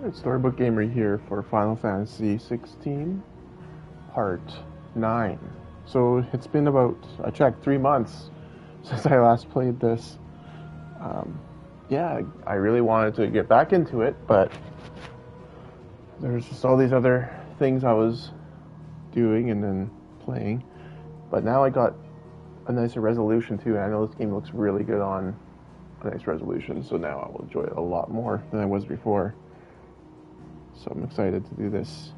It's Storybook Gamer here for Final Fantasy XVI, Part.9. So it's been about, I checked, 3 months since I last played this. Yeah, I really wanted to get back into it, but there's just all these other things I was doing and then playing. But now I got a nicer resolution too, and I know this game looks really good on a nice resolution, so now I will enjoy it a lot more than I was before. So I'm excited to do this.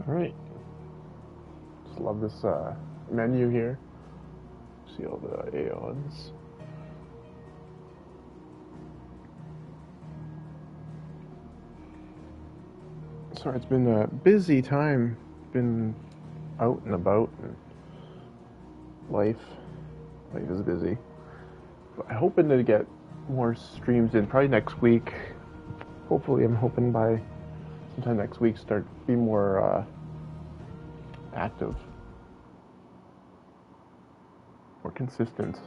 Alright. Just love this menu here. See all the aeons. Sorry, it's been a busy time. Been out and about, and life is busy. But I'm hoping to get more streams in probably next week. Hopefully, I'm hoping by sometime next week start be more active, more consistent.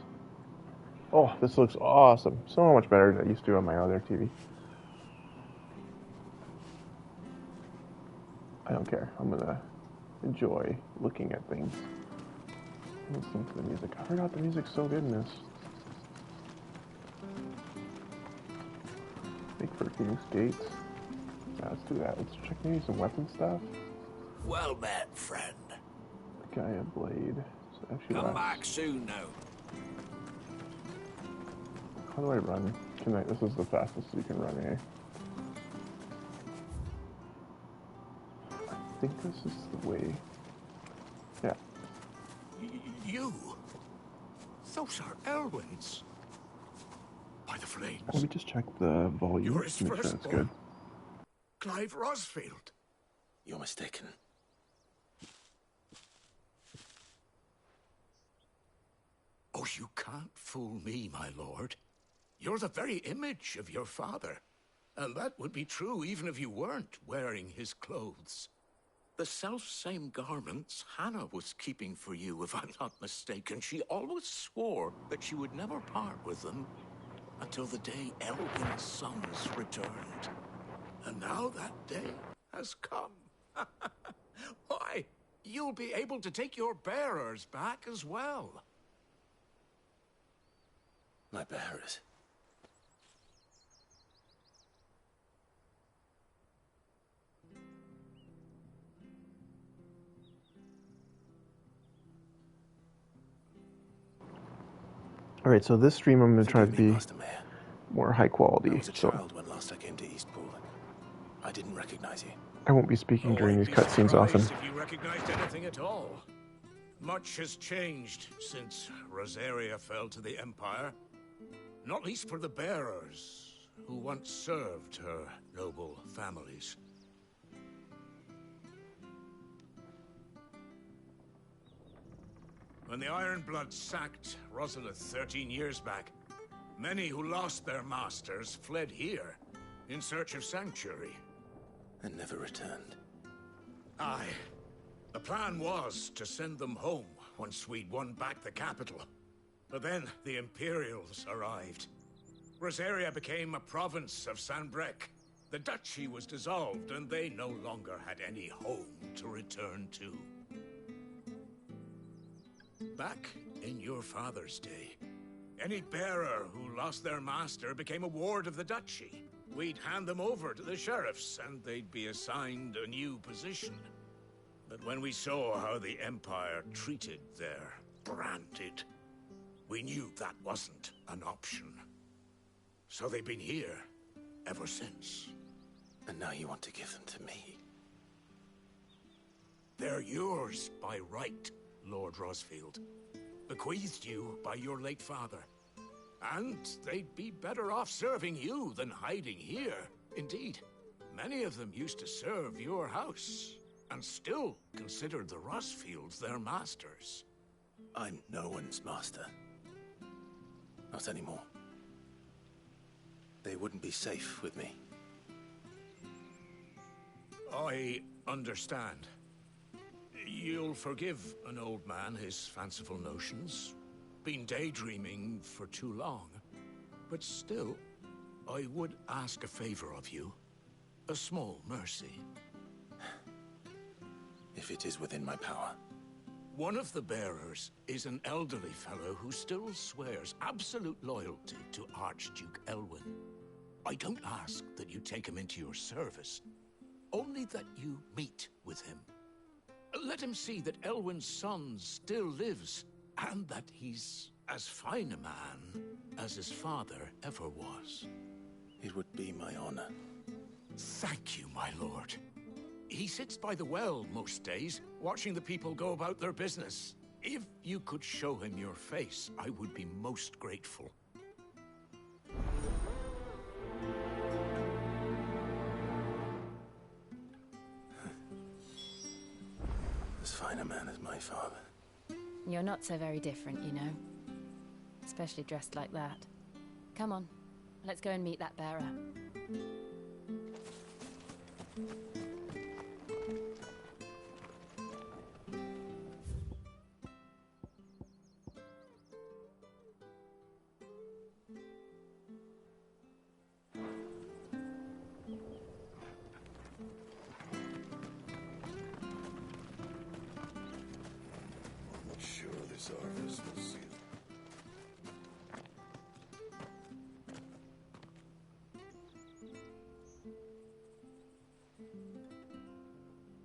Oh, this looks awesome! So much better than it used to on my other TV. I don't care. I'm gonna enjoy looking at things, listening to the music. I forgot the music's so good in this. Make for Phoenix Gates. Yeah, let's do that. Let's check maybe some weapon stuff. Well met, friend. Gaia Blade. So actually Come back soon now. How do I run? Can I? This is the fastest you can run, eh? I think this is the way. Yeah. You? Those are Elwyn's. By the flames. Let me just check the volume. You're his Make sure that's firstborn. good. Clive Rosfield. You're mistaken. Oh, you can't fool me, my lord. You're the very image of your father. And that would be true even if you weren't wearing his clothes. The self-same garments Hannah was keeping for you, if I'm not mistaken. She always swore that she would never part with them until the day Elwyn's sons returned. And now that day has come. Why, you'll be able to take your bearers back as well. My bearers. Alright, so this stream I'm going to try to Forgive me, be Master Mayor. more high quality. I was a So child when last I came to Eastpool. I didn't recognize you. I won't be speaking during I'd these be cutscenes often. surprised if you recognized anything at all. Much has changed since Rosaria fell to the Empire. Not least for the bearers, who once served her noble families. When the Ironbloods sacked Rosalith 13 years back, many who lost their masters fled here in search of sanctuary. And never returned. Aye. The plan was to send them home once we'd won back the capital. But then the Imperials arrived. Rosaria became a province of Sanbreque. The duchy was dissolved, and they no longer had any home to return to. Back in your father's day, any bearer who lost their master became a ward of the duchy. We'd hand them over to the sheriffs, and they'd be assigned a new position. But when we saw how the Empire treated their branded, we knew that wasn't an option. So they've been here ever since. And now you want to give them to me? They're yours by right, Lord Rosfield. Bequeathed you by your late father. And they'd be better off serving you than hiding here. Indeed, many of them used to serve your house, and still considered the Rosfields their masters. I'm no one's master. Not anymore. They wouldn't be safe with me. I understand. You'll forgive an old man his fanciful notions. Been daydreaming for too long. But still, I would ask a favor of you. A small mercy. If it is within my power. One of the bearers is an elderly fellow who still swears absolute loyalty to Archduke Elwyn. I don't ask that you take him into your service, only that you meet with him. Let him see that Elwyn's son still lives, and that he's as fine a man as his father ever was. It would be my honor. Thank you, my lord. He sits by the well most days, watching the people go about their business. If you could show him your face, I would be most grateful. As fine a man as my father. You're not so very different, you know. Especially dressed like that. Come on, let's go and meet that bearer.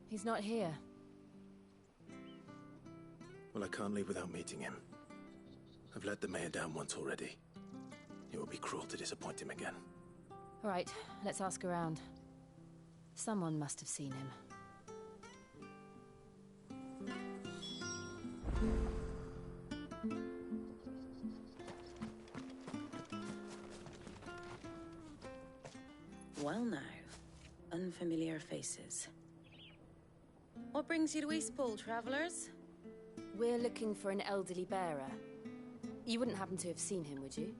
He's not here. Well, I can't leave without meeting him. I've let the mayor down once already. It would be cruel to disappoint him again. All right, let's ask around. Someone must have seen him. Well now, unfamiliar faces. What brings you to Eastpool, travelers? We're looking for an elderly bearer. You wouldn't happen to have seen him, would you?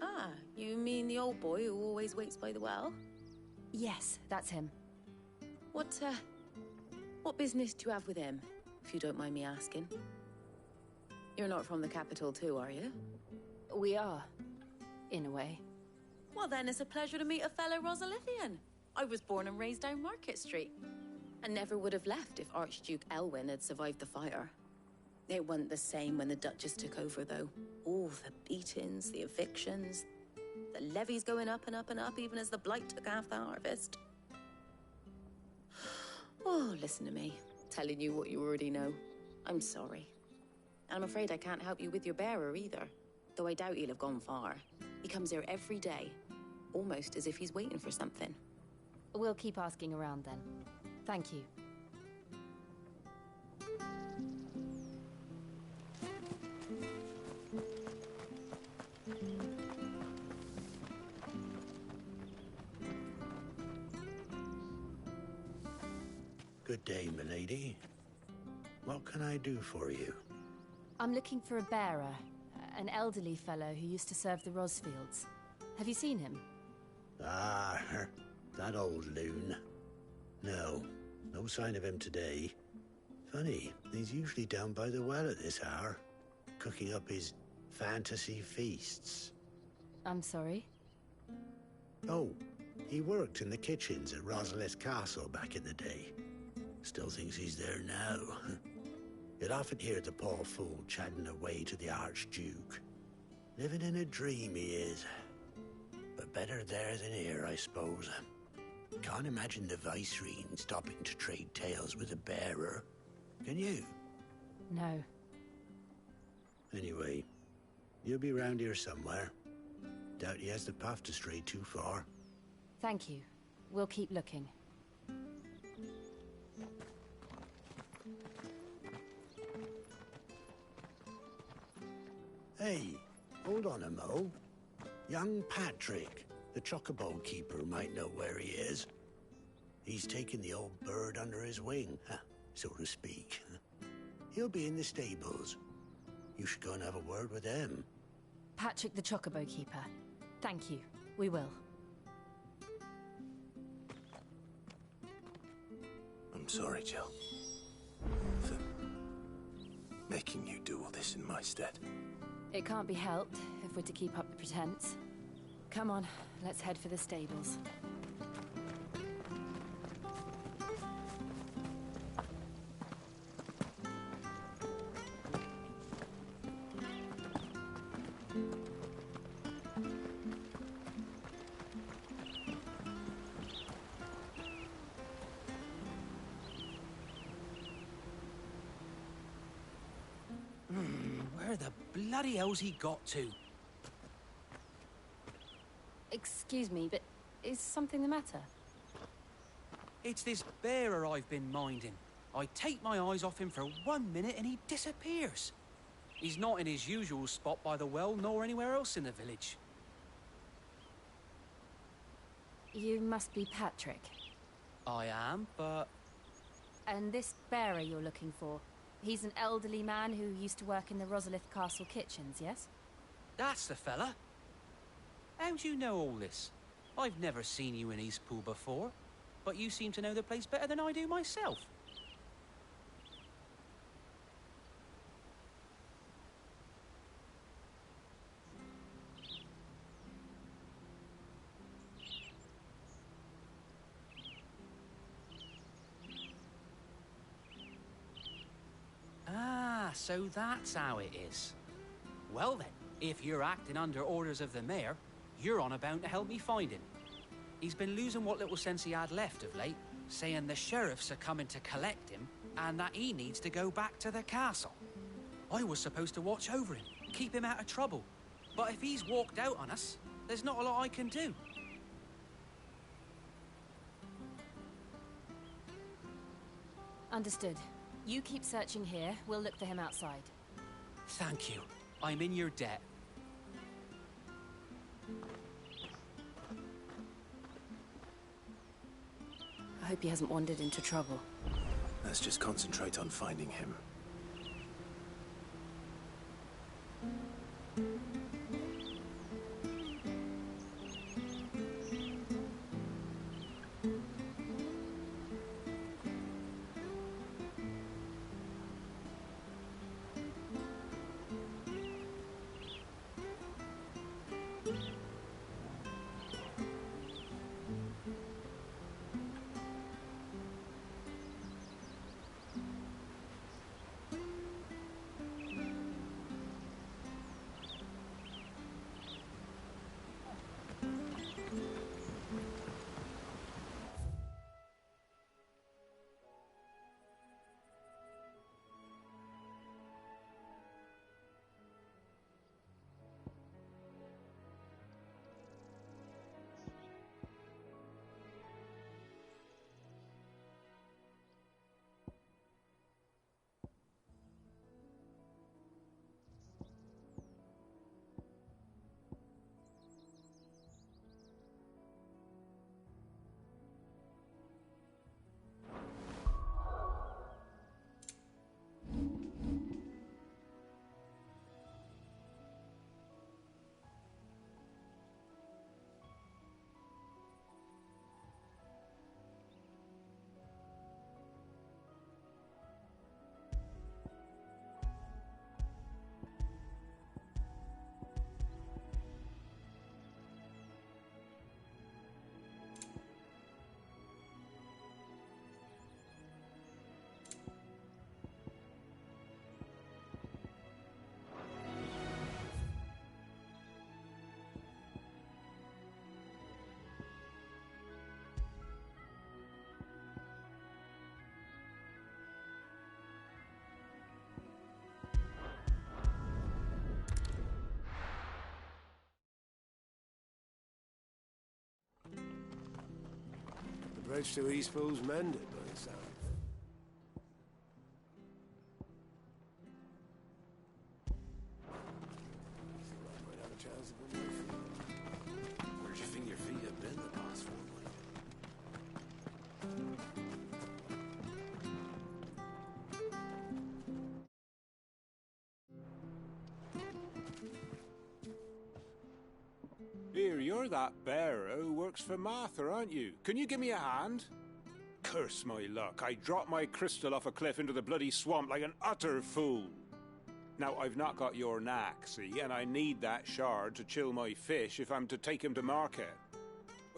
Ah, you mean the old boy who always waits by the well? Yes, that's him. What business do you have with him, if you don't mind me asking? You're not from the capital too, are you? We are, in a way. Well then, it's a pleasure to meet a fellow Rosalithian. I was born and raised down Market Street. And never would have left if Archduke Elwyn had survived the fire. It wasn't the same when the Duchess took over, though. All the beatings, the evictions, the levies going up and up and up, even as the blight took half the harvest. Oh, listen to me, telling you what you already know. I'm sorry. I'm afraid I can't help you with your bearer either, though I doubt he'll have gone far. He comes here every day, almost as if he's waiting for something. We'll keep asking around then. Thank you. Good day, milady. What can I do for you? I'm looking for a bearer, an elderly fellow who used to serve the Rosfields. Have you seen him? Ah, that old loon. No sign of him today. Funny, he's usually down by the well at this hour, cooking up his fantasy feasts. I'm sorry? Oh, he worked in the kitchens at Rosalith Castle back in the day. Still thinks he's there now. You'd often hear the poor fool chatting away to the Archduke. Living in a dream he is. But better there than here, I suppose. Can't imagine the Viceroy stopping to trade tales with a bearer. Can you? No. Anyway, you'll be round here somewhere. Doubt he has the path to stray too far. Thank you. We'll keep looking. Hey, hold on a mo. Young Patrick, the chocobo keeper, might know where he is. He's taken the old bird under his wing, so to speak. He'll be in the stables. You should go and have a word with him. Patrick the Chocobo Keeper. Thank you. We will. I'm sorry, Jill. For making you do all this in my stead. It can't be helped if we're to keep up the pretense. Come on, let's head for the stables. Where the bloody hell's he got to? Excuse me, but is something the matter? It's this bearer I've been minding. I take my eyes off him for 1 minute and he disappears. He's not in his usual spot by the well, nor anywhere else in the village. You must be Patrick. I am, but... And this bearer you're looking for, he's an elderly man who used to work in the Rosalith Castle kitchens, yes? That's the fella. How do you know all this? I've never seen you in Eastpool before, but you seem to know the place better than I do myself. Ah, so that's how it is. Well then, if you're acting under orders of the mayor, you're on about to help me find him. He's been losing what little sense he had left of late, saying the sheriffs are coming to collect him and that he needs to go back to the castle. I was supposed to watch over him, keep him out of trouble. But if he's walked out on us, there's not a lot I can do. Understood. You keep searching here, we'll look for him outside. Thank you. I'm in your debt. I hope he hasn't wandered into trouble. Let's just concentrate on finding him. The bridge to Eastpool's mended, by the sound of it. You're that bearer who works for Martha, aren't you? Can you give me a hand? Curse my luck, I dropped my crystal off a cliff into the bloody swamp like an utter fool. Now, I've not got your knack, see, and I need that shard to chill my fish if I'm to take him to market.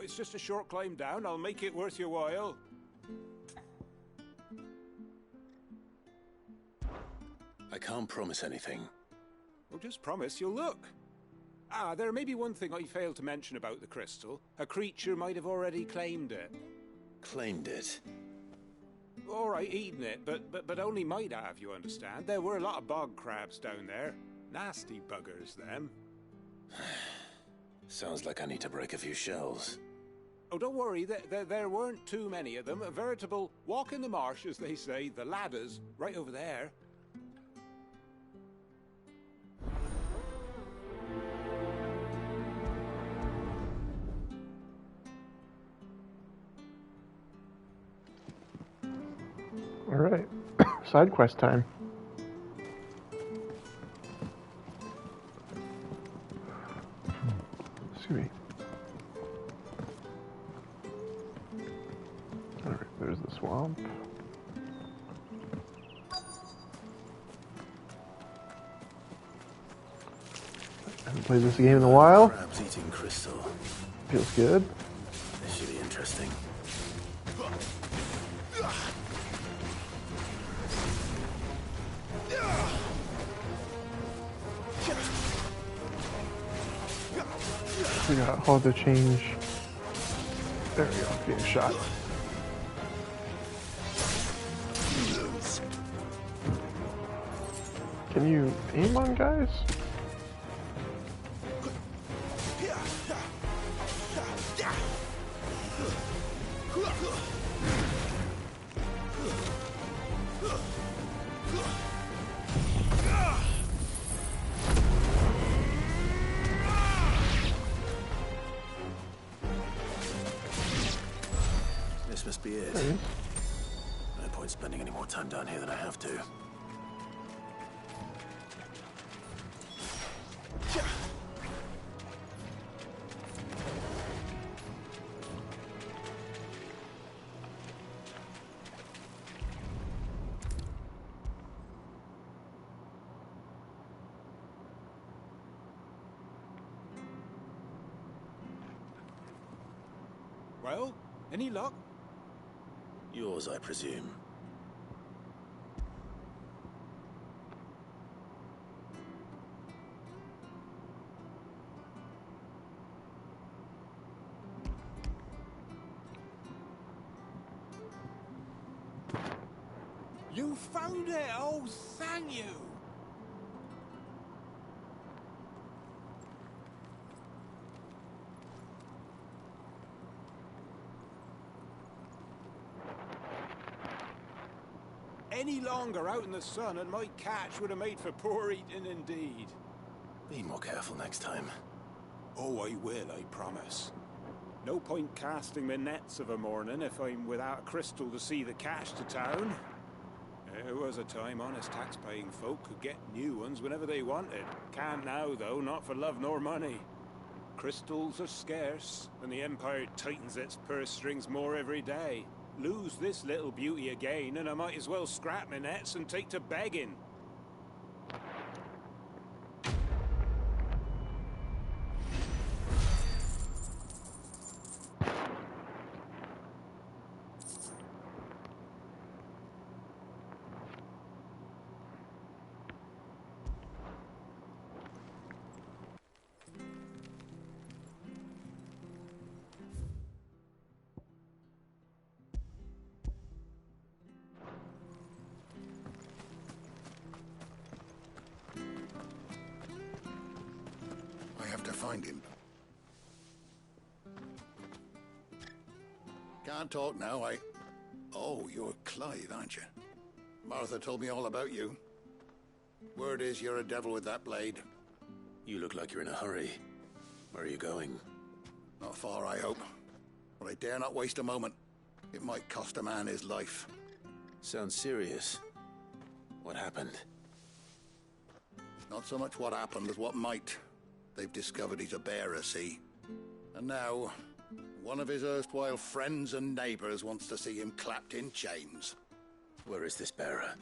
It's just a short climb down, I'll make it worth your while. I can't promise anything. Well, just promise you'll look. Ah, there may be one thing I failed to mention about the crystal. A creature might have already claimed it. Claimed it? All right, eaten it, but only might have, you understand. There were a lot of bog crabs down there. Nasty buggers, them. Sounds like I need to break a few shells. Oh, don't worry, there weren't too many of them. A veritable walk in the marsh, as they say, the ladders, right over there. All right, side quest time. Excuse me. All right, there's the swamp. I haven't played this game in a while. Crabs eating crystal. Feels good. This should be interesting. Figure out how to change. There we go, getting shot. Can you aim on guys? This must be it. No point spending any more time down here than I have to. Well, any luck? Yours, I presume. You found it! Oh, thank you! Any longer out in the sun and my catch would have made for poor eating indeed. Be more careful next time. Oh, I will, I promise. No point casting my nets of a morning if I'm without a crystal to see the catch to town. There was a time honest tax-paying folk could get new ones whenever they wanted. Can't now, though, not for love nor money. Crystals are scarce, and the Empire tightens its purse strings more every day. Lose this little beauty again, and I might as well scrap my nets and take to begging. I have to find him. Can't talk now, Oh, you're Clive, aren't you? Martha told me all about you. Word is you're a devil with that blade. You look like you're in a hurry. Where are you going? Not far, I hope. But I dare not waste a moment. It might cost a man his life. Sounds serious. What happened? Not so much what happened as what might. They've discovered he's a bearer, see? And now, one of his erstwhile friends and neighbors wants to see him clapped in chains. Where is this bearer?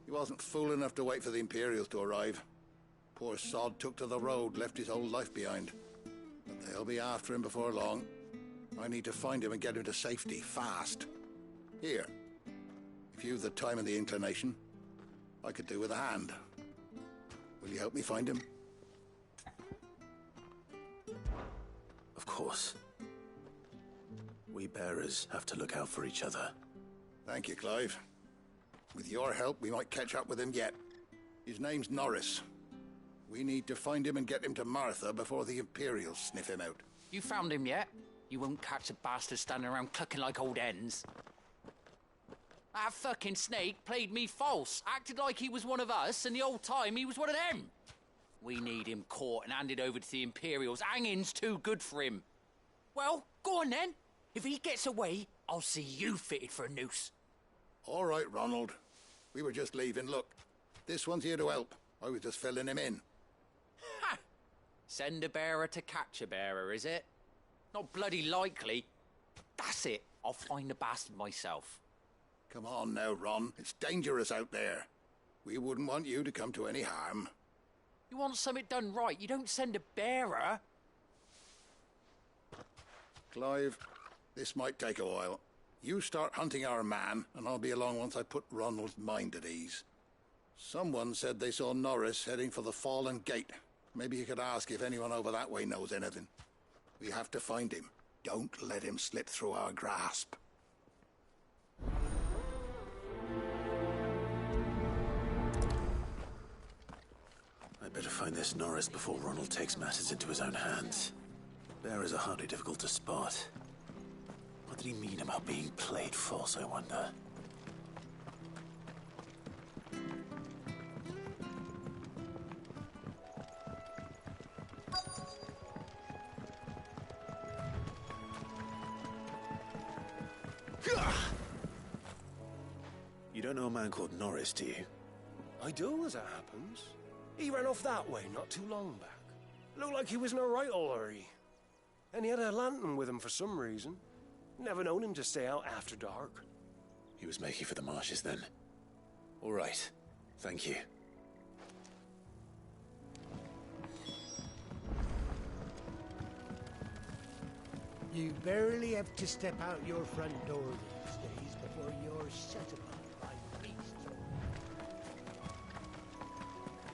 He wasn't fool enough to wait for the Imperials to arrive. Poor sod took to the road, left his whole life behind. But they'll be after him before long. I need to find him and get him to safety, fast. Here, if you've the time and the inclination, I could do with a hand. Will you help me find him? Of course. We bearers have to look out for each other. Thank you, Clive. With your help, we might catch up with him yet. His name's Norris. We need to find him and get him to Martha before the Imperials sniff him out. You found him yet? You won't catch a bastard standing around clucking like old hens. That fucking snake played me false, acted like he was one of us, and the old time he was one of them. We need him caught and handed over to the Imperials. Hanging's too good for him. Well, go on then. If he gets away, I'll see you fitted for a noose. All right, Ronald. We were just leaving. Look, this one's here to help. I was just filling him in. Ha! Send a bearer to catch a bearer, is it? Not bloody likely. That's it. I'll find the bastard myself. Come on now, Ron. It's dangerous out there. We wouldn't want you to come to any harm. You want something done right, you don't send a bearer. Clive, this might take a while. You start hunting our man, and I'll be along once I put Ronald's mind at ease. Someone said they saw Norris heading for the Fallen Gate. Maybe you could ask if anyone over that way knows anything. We have to find him. Don't let him slip through our grasp. I'd better find this Norris before Ronald takes matters into his own hands. Bearers are hardly difficult to spot. What did he mean about being played false, I wonder? You don't know a man called Norris, do you? I do, as it happens. He ran off that way not too long back. Looked like he was in a right old hurry. And he had a lantern with him for some reason. Never known him to stay out after dark. He was making for the marshes then. All right. Thank you. You barely have to step out your front door these days before you're set upon by beasts.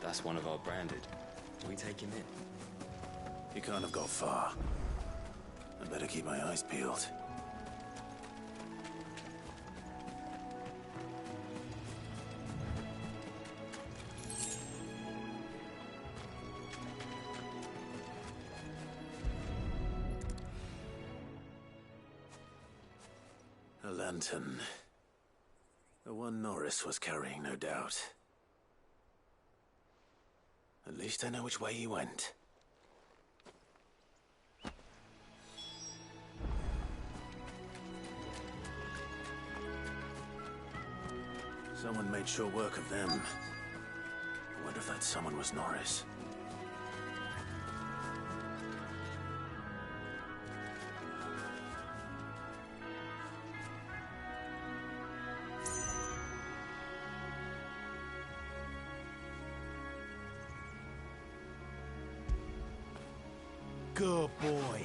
That's one of our branded. We take him in. He can't have got far. I better keep my eyes peeled. A lantern. The one Norris was carrying, no doubt. At least I know which way he went. Someone made sure work of them. I wonder if that someone was Norris. Good boy.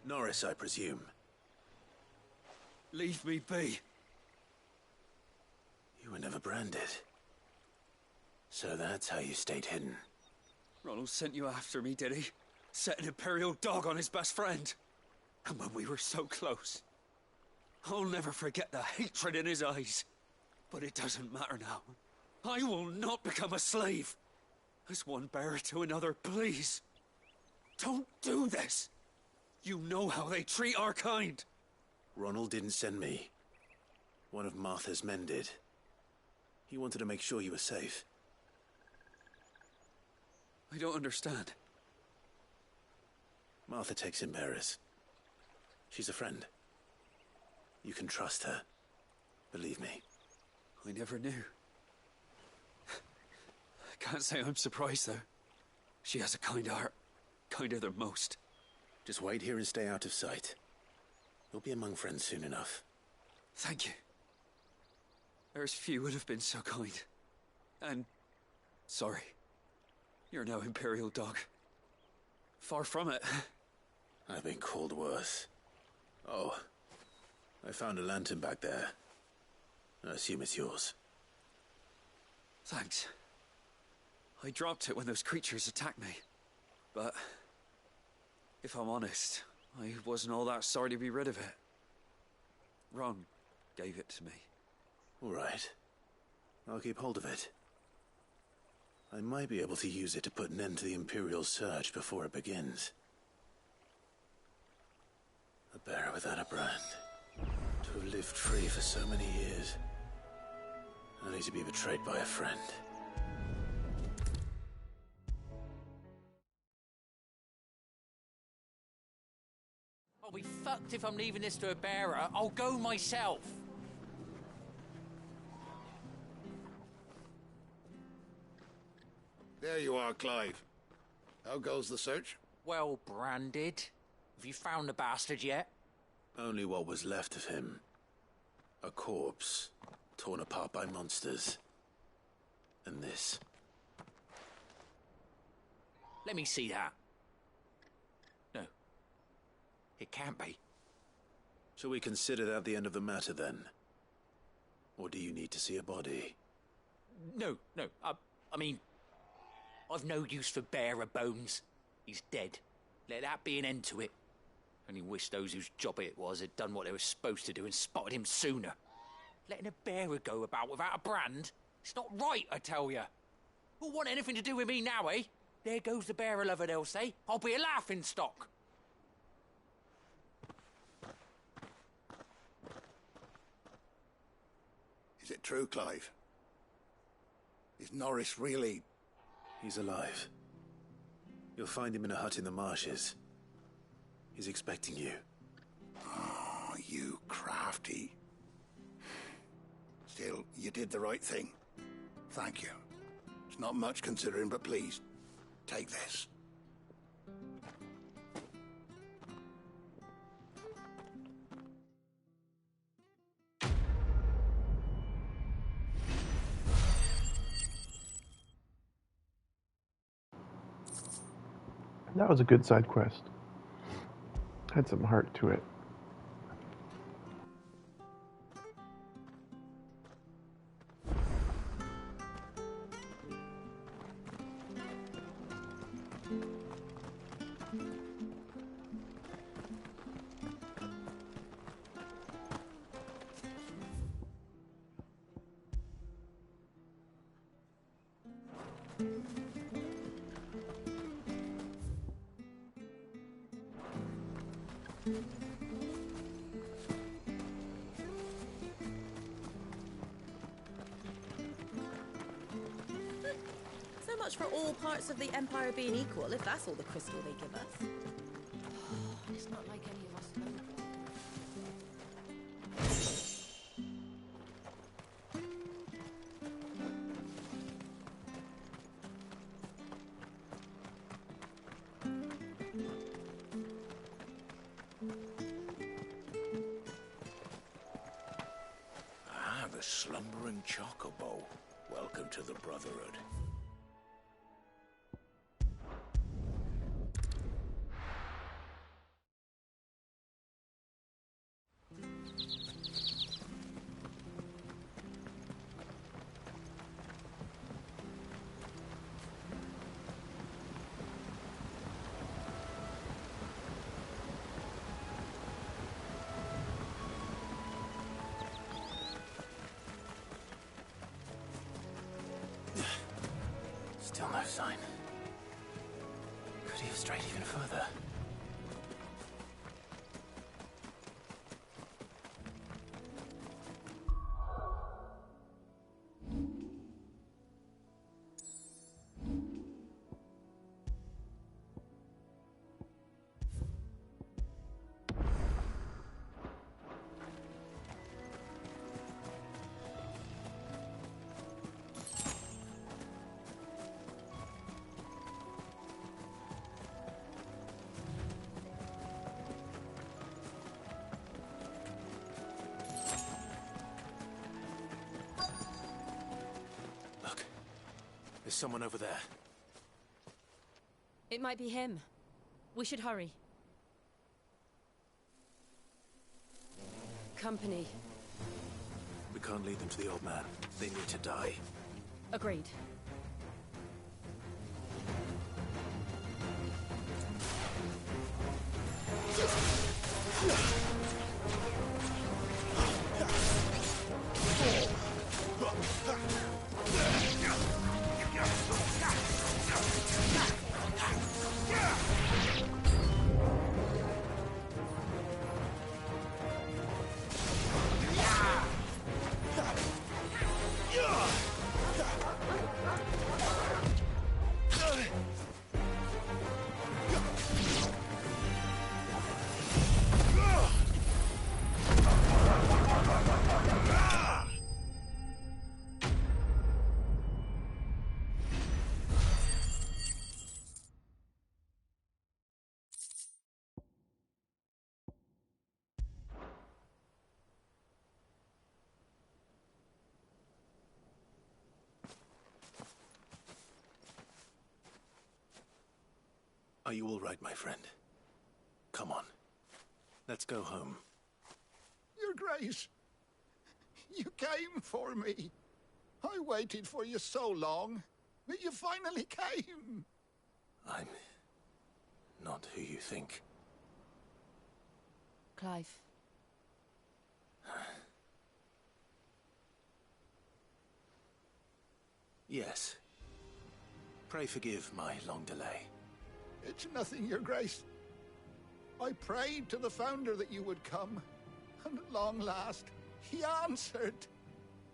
Norris, I presume. Leave me be. You were never branded. So that's how you stayed hidden. Ronald sent you after me, did he? Set an Imperial dog on his best friend. And when we were so close. I'll never forget the hatred in his eyes. But it doesn't matter now. I will not become a slave. as one bearer to another, please. Don't do this. You know how they treat our kind. Ronald didn't send me. One of Martha's men did. He wanted to make sure you were safe. I don't understand. Martha takes in bearers. She's a friend. You can trust her. Believe me. I never knew. I can't say I'm surprised, though. She has a kind heart. Kinder than most. Just wait here and stay out of sight. You'll be among friends soon enough. Thank you. There's few would have been so kind. And... sorry. You're no Imperial dog. Far from it. I've been called worse. Oh, I found a lantern back there. I assume it's yours. Thanks. I dropped it when those creatures attacked me. But... if I'm honest, I wasn't all that sorry to be rid of it. Ron gave it to me. All right. I'll keep hold of it. I might be able to use it to put an end to the Imperial Surge before it begins. A bearer without a brand. To have lived free for so many years. Only to be betrayed by a friend. I'll be fucked if I'm leaving this to a bearer. I'll go myself. There you are, Clive. How goes the search? Well branded. Have you found the bastard yet? Only what was left of him. A corpse, torn apart by monsters. And this. Let me see that. No. It can't be. Shall we consider that the end of the matter, then? Or do you need to see a body? No. I mean... I've no use for bearer bones. He's dead. Let that be an end to it. Only wish those whose job it was had done what they were supposed to do and spotted him sooner. Letting a bearer go about without a brand? It's not right, I tell you. Who'll want anything to do with me now, eh? There goes the bearer lover, they'll say. I'll be a laughing stock. Is it true, Clive? Is Norris really... He's alive. You'll find him in a hut in the marshes. He's expecting you. Oh, you crafty. Still, you did the right thing. Thank you. It's not much considering, but please, take this. That was a good side quest. Had some heart to it. So much for all parts of the Empire being equal, if that's all the crystal they give us. It's not like any of us know. Ah, the slumbering chocobo. Welcome to the Brotherhood. sign. Could he have strayed even further? There's someone over there. It might be him. We should hurry. Company. We can't lead them to the old man. They need to die. Agreed. Are you all right, my friend? Come on. Let's go home. Your Grace, you came for me. I waited for you so long, but you finally came. I'm not who you think. Clive. Yes. Pray forgive my long delay. It's nothing, Your Grace. I prayed to the Founder that you would come, and at long last, he answered.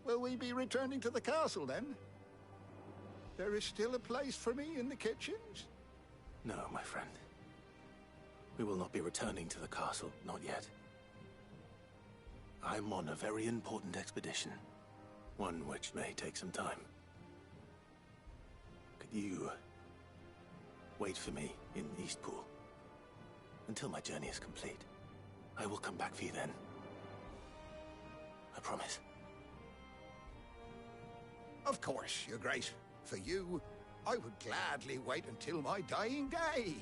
Will we be returning to the castle, then? There is still a place for me in the kitchens? No, my friend. We will not be returning to the castle, not yet. I'm on a very important expedition. One which may take some time. Could you wait for me in Eastpool until my journey is complete? I will come back for you then. I promise. Of course, Your Grace. For you, I would gladly wait until my dying day.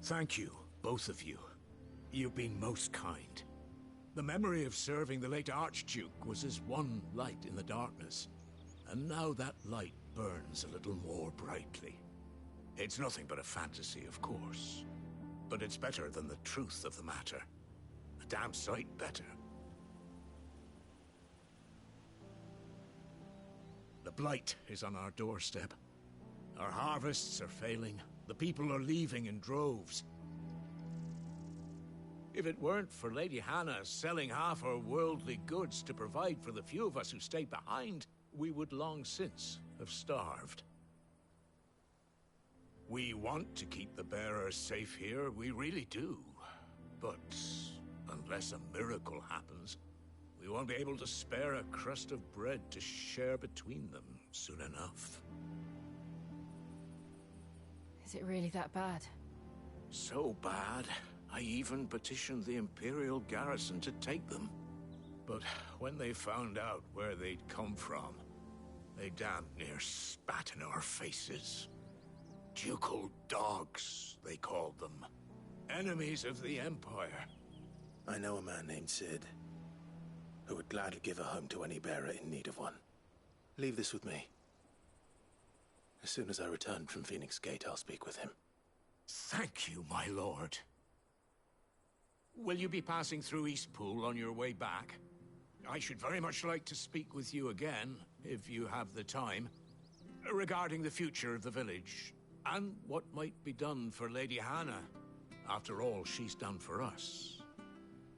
Thank you, both of you. You've been most kind. The memory of serving the late Archduke was as one light in the darkness, and now that light burns a little more brightly. It's nothing but a fantasy, of course, but it's better than the truth of the matter. A damn sight better. The blight is on our doorstep. Our harvests are failing. The people are leaving in droves. If it weren't for Lady Hannah selling half her worldly goods to provide for the few of us who stayed behind, we would long since have starved. We want to keep the bearers safe here, we really do. But unless a miracle happens, we won't be able to spare a crust of bread to share between them soon enough. Is it really that bad? So bad, I even petitioned the Imperial garrison to take them. But when they found out where they'd come from, they damn near spat in our faces. Ducal dogs, they called them. Enemies of the Empire. I know a man named Sid, who would gladly give a home to any bearer in need of one. Leave this with me. As soon as I return from Phoenix Gate, I'll speak with him. Thank you, my lord. Will you be passing through Eastpool on your way back? I should very much like to speak with you again, if you have the time, regarding the future of the village, and what might be done for Lady Hannah. After all she's done for us.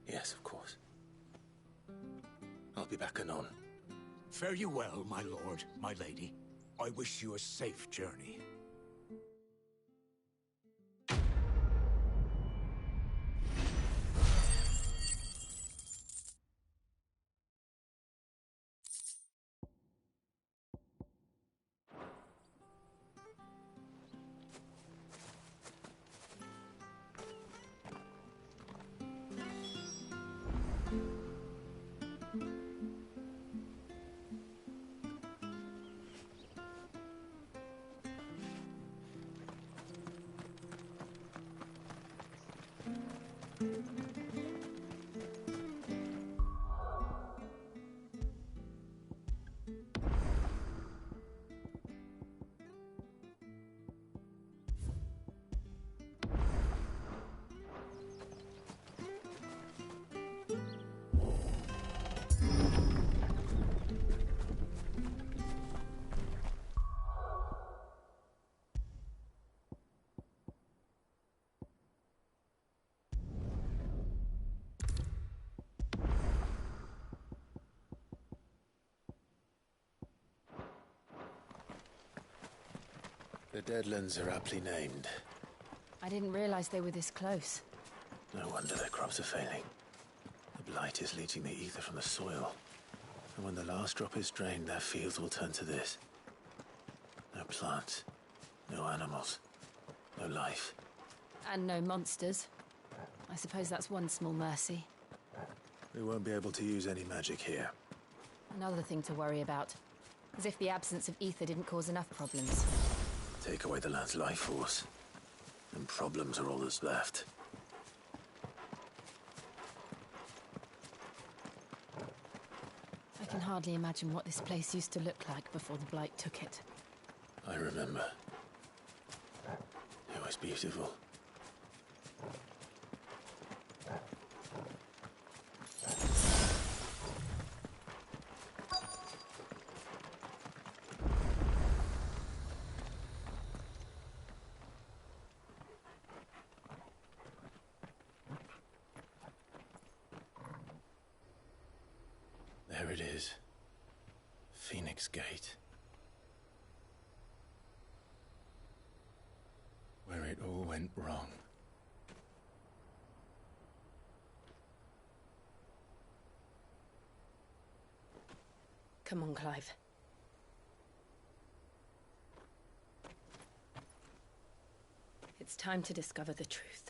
Yes, of course. I'll be back anon. Fare you well, my lord, my lady. I wish you a safe journey. The Deadlands are aptly named. I didn't realize they were this close. No wonder their crops are failing. The blight is leaching the ether from the soil. And when the last drop is drained, their fields will turn to this. No plants, no animals, no life. And no monsters. I suppose that's one small mercy. We won't be able to use any magic here. Another thing to worry about. As if the absence of ether didn't cause enough problems. Take away the land's life force, and problems are all that's left. I can hardly imagine what this place used to look like before the Blight took it. I remember. It was beautiful. There it is. Phoenix Gate. Where it all went wrong. Come on, Clive. It's time to discover the truth.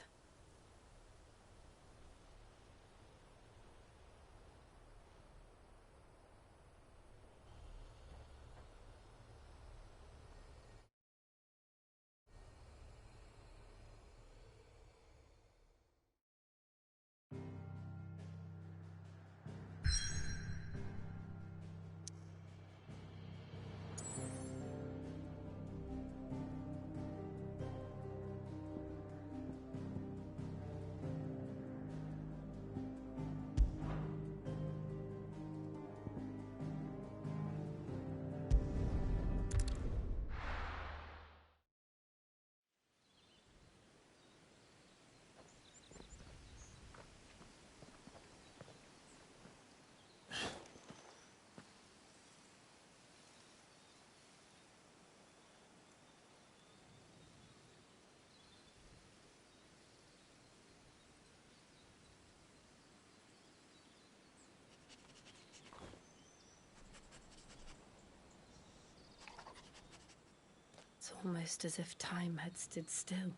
It's almost as if time had stood still.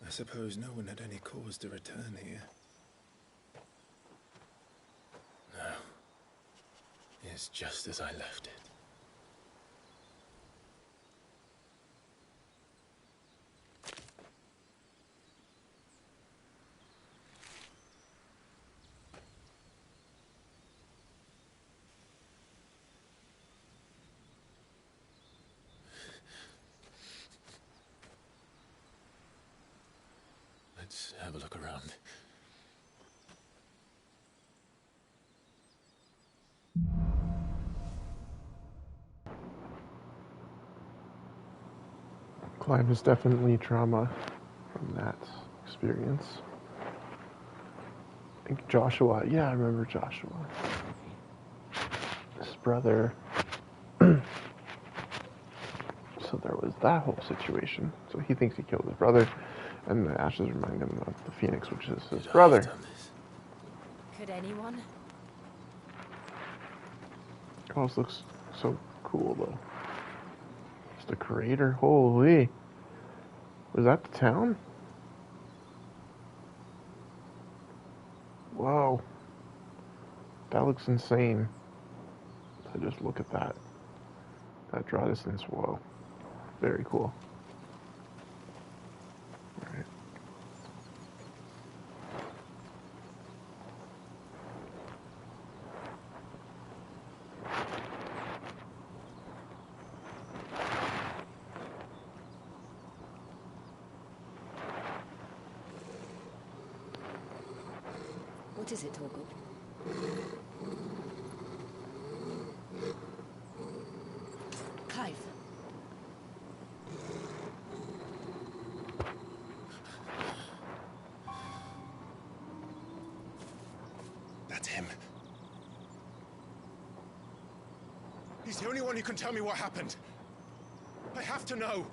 I suppose no one had any cause to return here. No. It's just as I left it. Let's have a look around. Clive is definitely trauma from that experience. I think Joshua, yeah, I remember Joshua. His brother. So there was that whole situation. So he thinks he killed his brother, and the ashes remind him of the Phoenix, which is his brother. Could anyone? Oh, this looks so cool, though. Just a crater. Holy. Was that the town? Whoa. That looks insane. I just look at that. That draw distance. Whoa. Very cool. All right. What is it, Torgal? Clive. That's him. He's the only one who can tell me what happened. I have to know.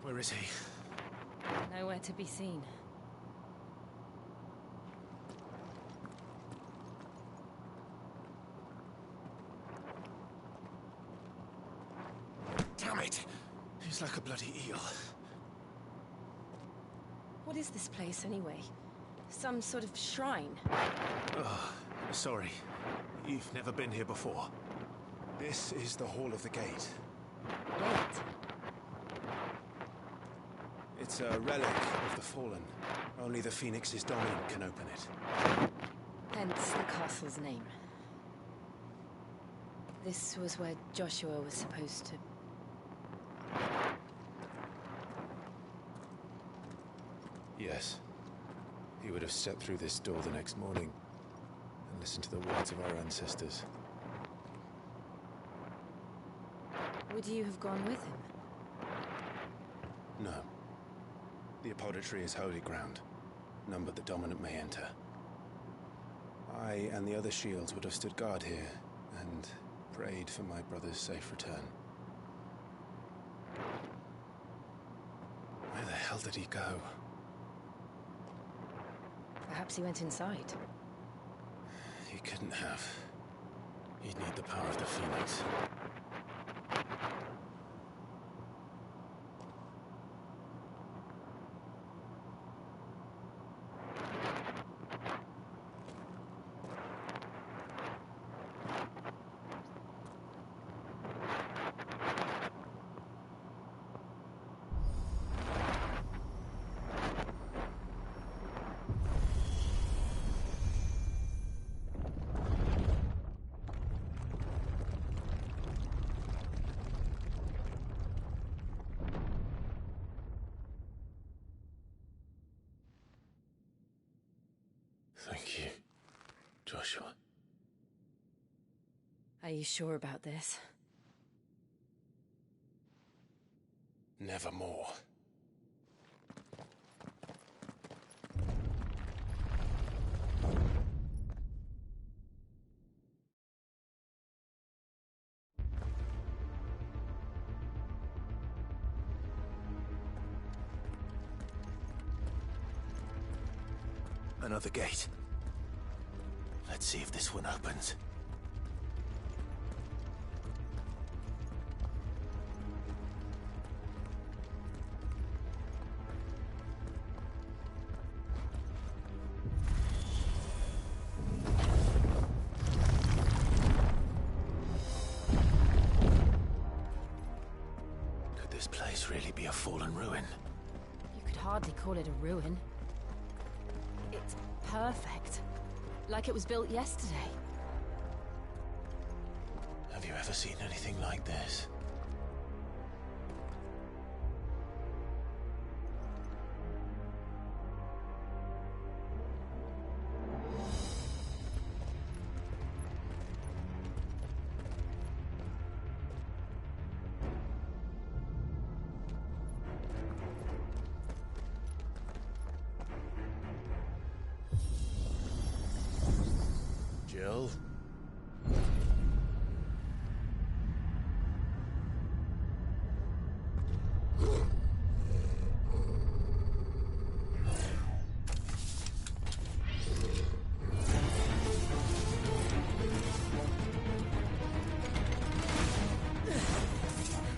Where is he? Nowhere to be seen. Damn it! He's like a bloody eel. What is this place, anyway? Some sort of shrine? Oh, sorry. You've never been here before. This is the Hall of the Gate. Gate? It's a relic of the Fallen. Only the Phoenix's dominant can open it. Hence the castle's name. This was where Joshua was supposed to... Yes. He would have stepped through this door the next morning and listened to the words of our ancestors. Would you have gone with him? No. The apodatory is holy ground. None but the dominant may enter. I and the other shields would have stood guard here and prayed for my brother's safe return. Where the hell did he go? Perhaps he went inside. He couldn't have. He'd need the power of the Phoenix. Thank you, Joshua. Are you sure about this? Nevermore. Another gate. Let's see if this one opens. be a fallen ruin. You could hardly call it a ruin. It's perfect. Like it was built yesterday. Have you ever seen anything like this? Jill?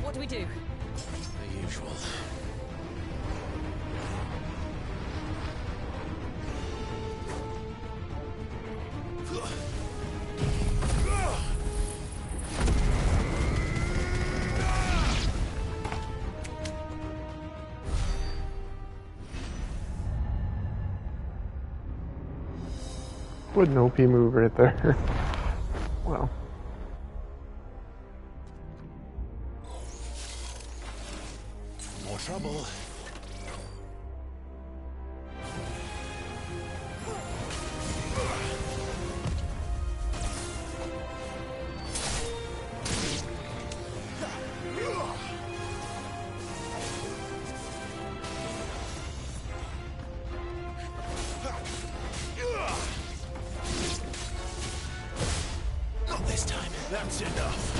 What do we do? The usual. What an OP move right there. Wow. More trouble. Not this time. That's enough.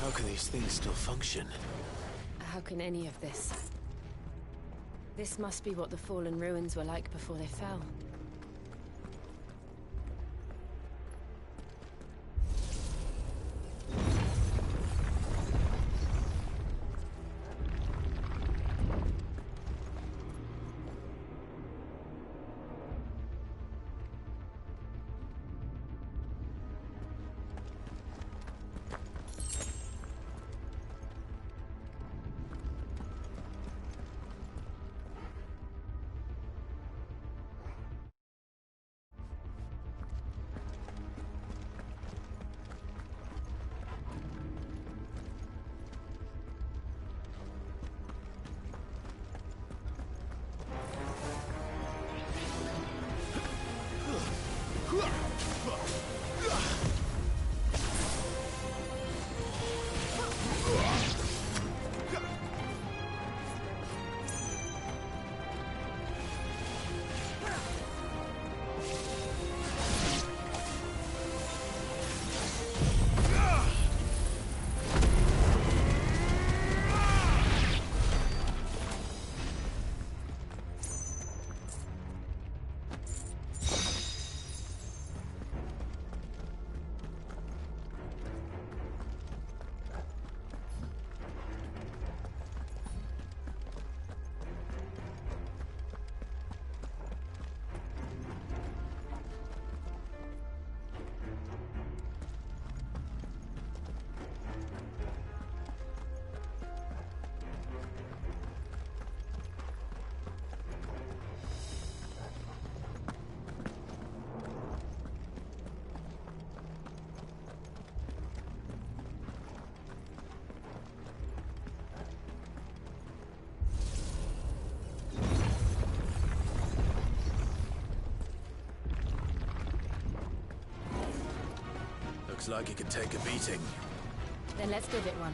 How can these things still function? How can any of this? This must be what the fallen ruins were like before they fell. Looks like it could take a beating. Then let's give it one.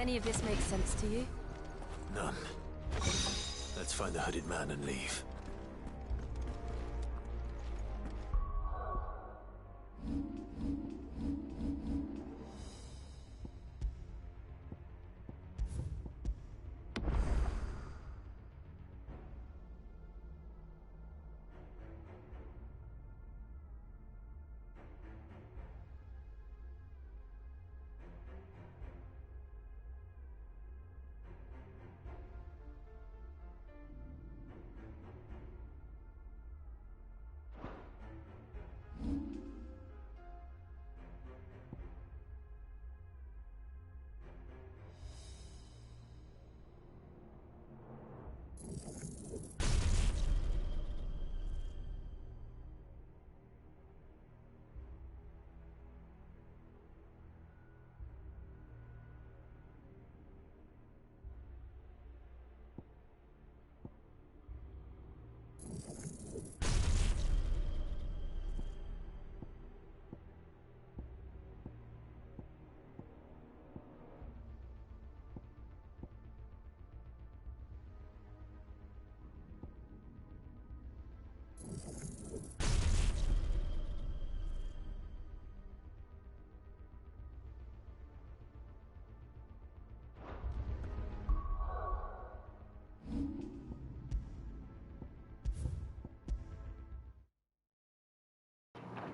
any of this make sense to you? None. Let's find the hooded man and leave.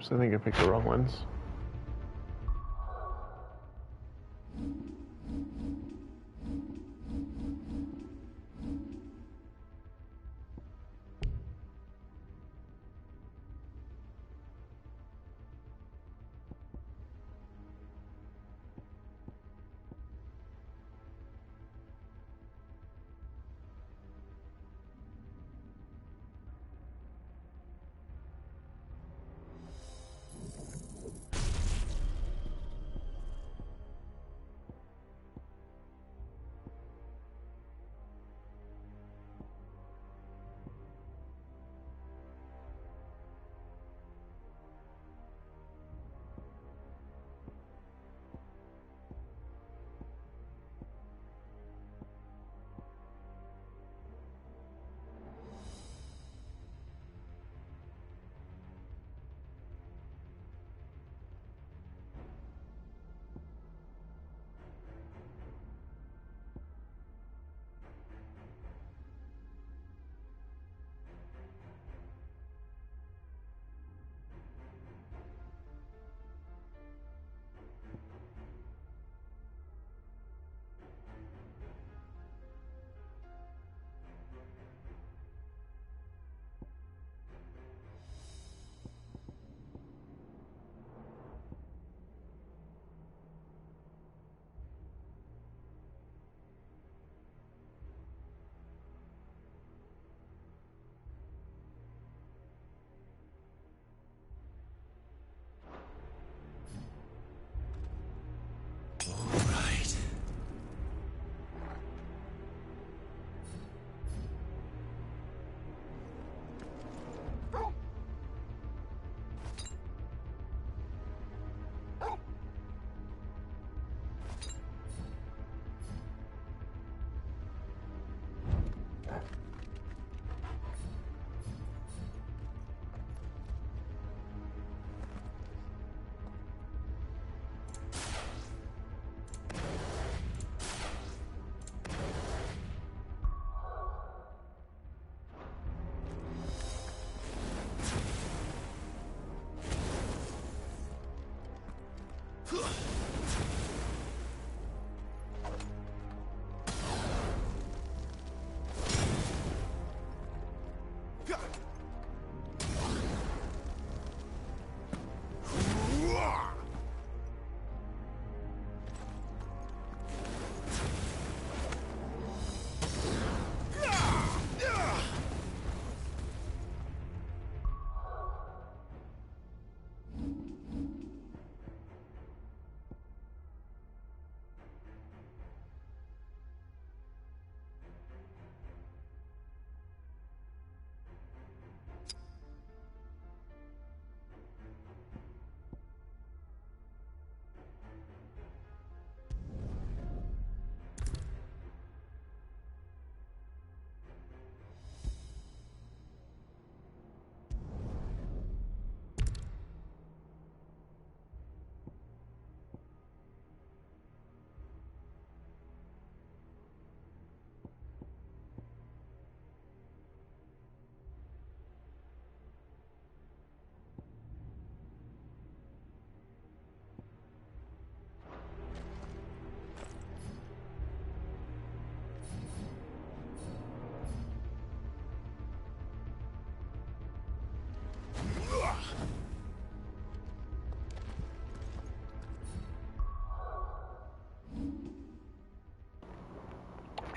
So I think I picked the wrong ones.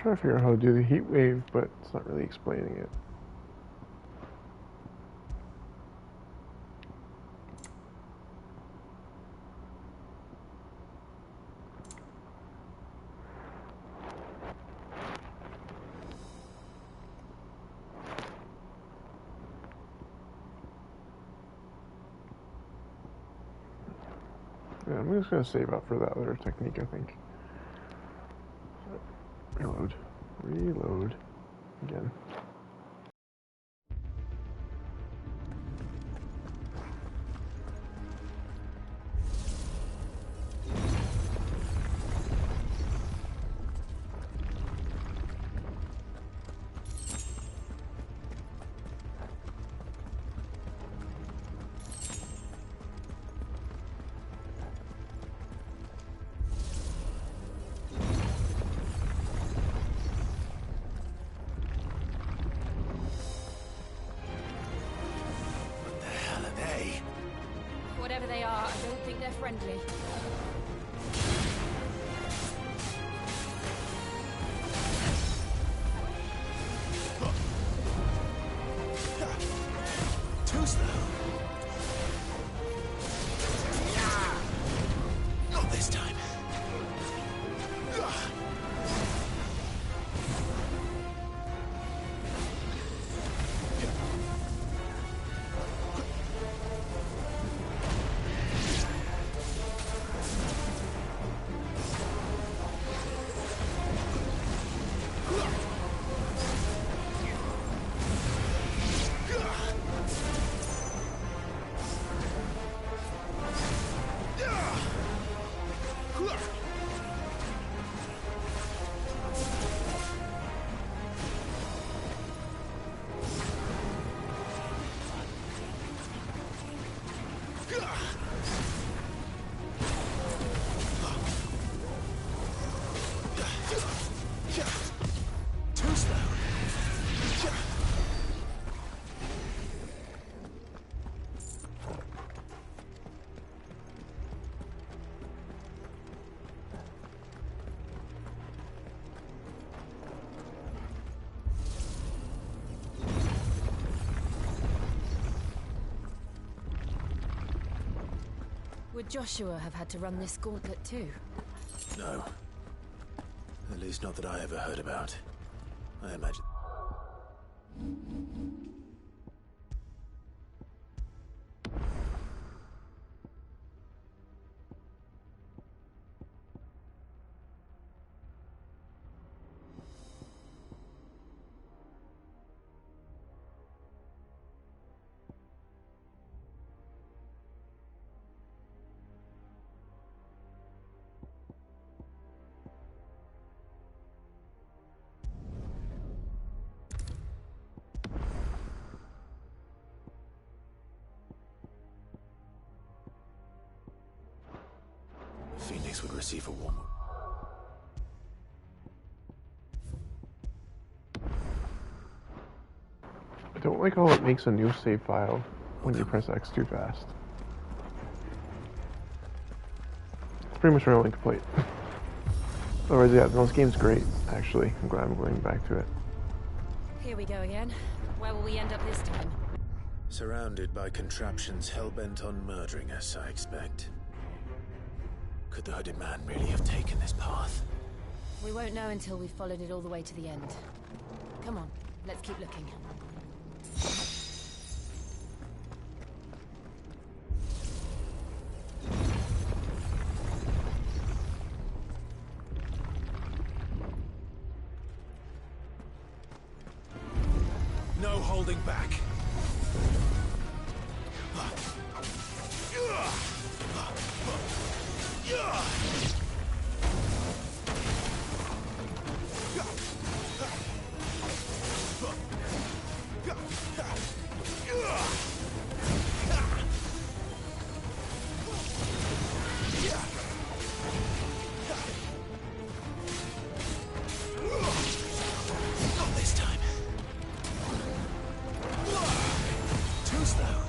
trying to figure out how to do the heat wave, but it's not really explaining it. Yeah, I'm just going to save up for that other technique, I think. Reload. Reload. Again. Whatever they are, I don't think they're friendly. Too slow. Not this time. Would Joshua have had to run this gauntlet too? No. At least not that I ever heard about. I imagine... Phoenix would receive a warm... I don't like how it makes a new save file when you press X too fast. It's pretty much my only complaint. Otherwise, yeah, this game's great, actually. I'm glad I'm going back to it. Here we go again. Where will we end up this time? Surrounded by contraptions hell-bent on murdering us, I expect. Could the hooded man really have taken this path? We won't know until we've followed it all the way to the end. Come on, let's keep looking. No holding back. Not this time. Too slow.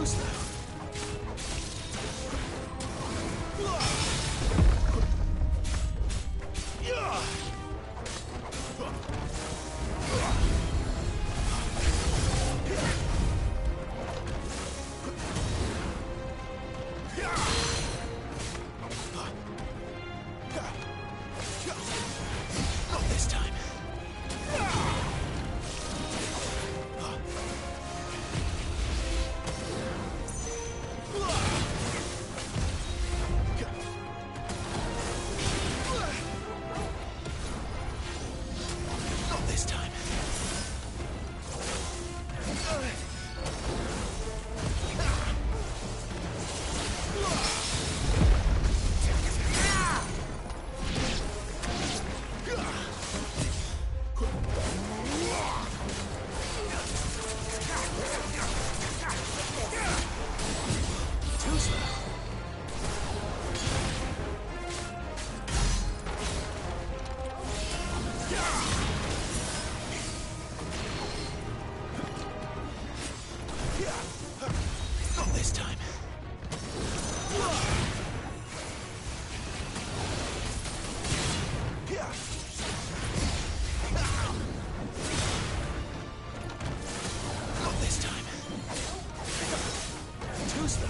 Too slow. Not this time. Not this time. Too slow. Not this time. Not this time. Too slow.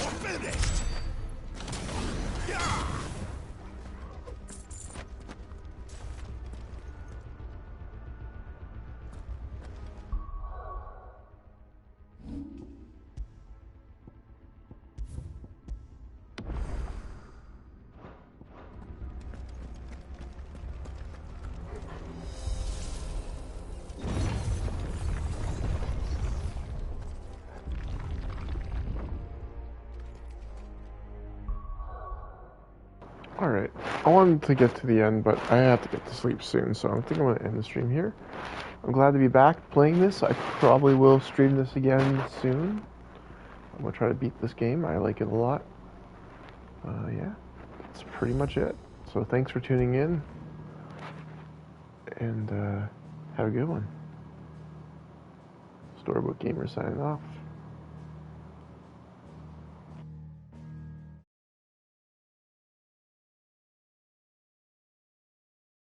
We're finished. Alright, I wanted to get to the end, but I have to get to sleep soon, so I think I'm going to end the stream here. I'm glad to be back playing this. I probably will stream this again soon. I'm going to try to beat this game. I like it a lot. Yeah, that's pretty much it. So thanks for tuning in, and have a good one. Storybook Gamer signing off.